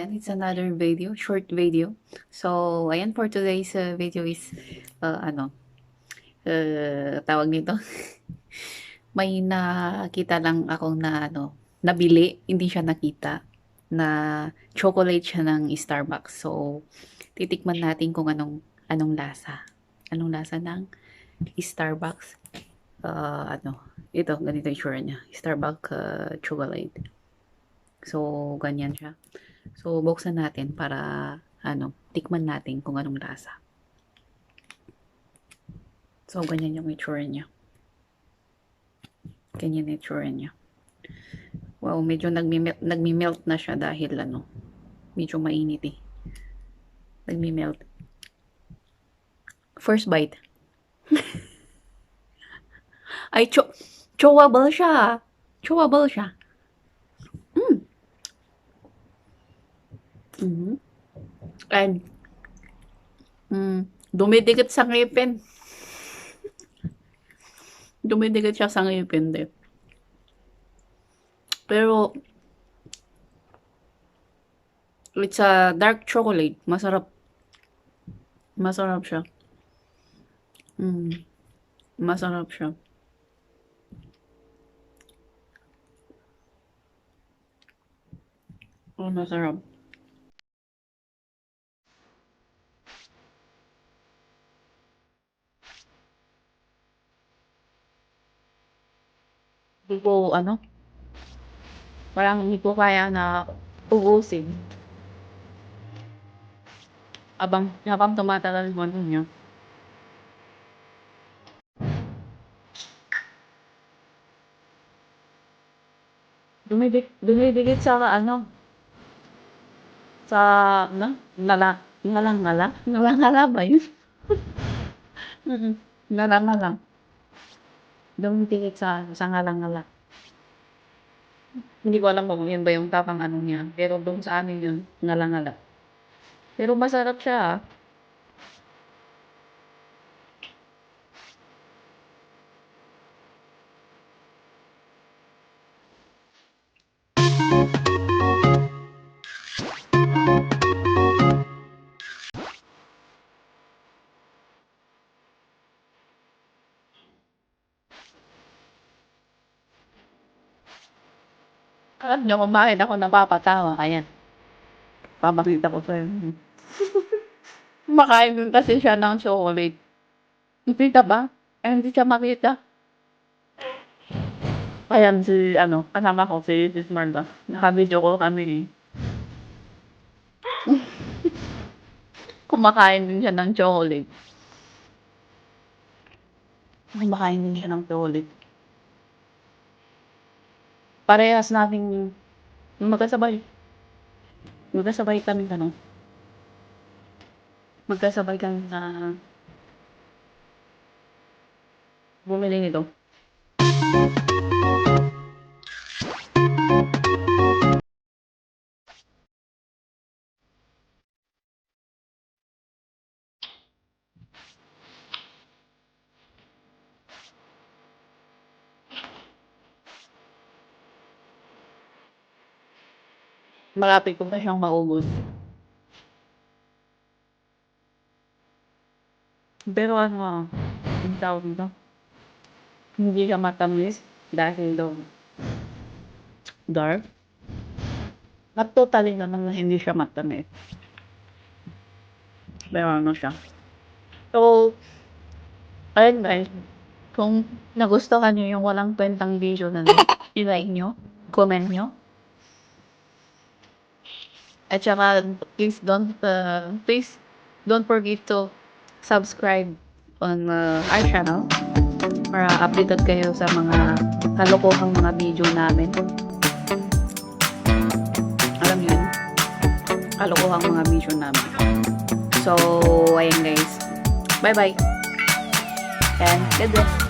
ayan, it's another video, short video. So, ayan, for today's video is, tawag nito, may nakita lang akong nabili, hindi siya nakita, na chocolate siya ng Starbucks. So, titikman natin kung anong lasa. Anong lasa ng Starbucks. Ito, ganito yung itsura niya. Starbucks chocolate. So, ganyan siya. So, buksan natin para, tikman natin kung anong lasa. So, ganyan yung itsura niya. Ganyan yung itsura niya. Wow, medyo nagmi-melt na siya dahil, medyo mainit eh. Nagmi-melt. First bite. Ay, chewable siya. Chewable siya. And, dumidikit sa ngipin. Dumidikit siya sa ngipin din. Pero, it's a dark chocolate. Masarap. Masarap siya. Masarap siya. Oh, masarap. Hindi ko, parang hindi ko kaya na ubusin. Habang tumatagal mo niya. Dumidikit sa sa ngala ba yun? Ngala. Dumidikit sa ngala. Hindi ko alam kung yun ba yung tapang niya. Pero doon sa amin yun, ngala. Pero masarap siya. Alam niyo, kumain ako napapatawa. Ayan. Papakita ko sa'yo. Kumakain din kasi siya ng chocolate. Nakita ba? Hindi siya makita. Ayan kasama ko si Sis Marla. Naka-video ko kami. Kumakain din siya ng chocolate. Kumakain din siya ng chocolate. Parehas nating magkasabay. Magkasabay kami Magkasabay kami na bumili nito. Malapit ko na siyang maubos. Pero ang tawag nito, hindi siya matamis dahil dark. Not totally naman na hindi siya matamis. Pero siya. So, ayun guys. Kung nagustuhan nyo yung walang kwentang video na i-like nyo, comment nyo. At saka, please don't forget to subscribe on our channel para updated kayo sa mga kalokohang mga video namin. Alam nyo yun? Kalokohang mga video namin. So, ayan guys. Bye-bye. And God bless.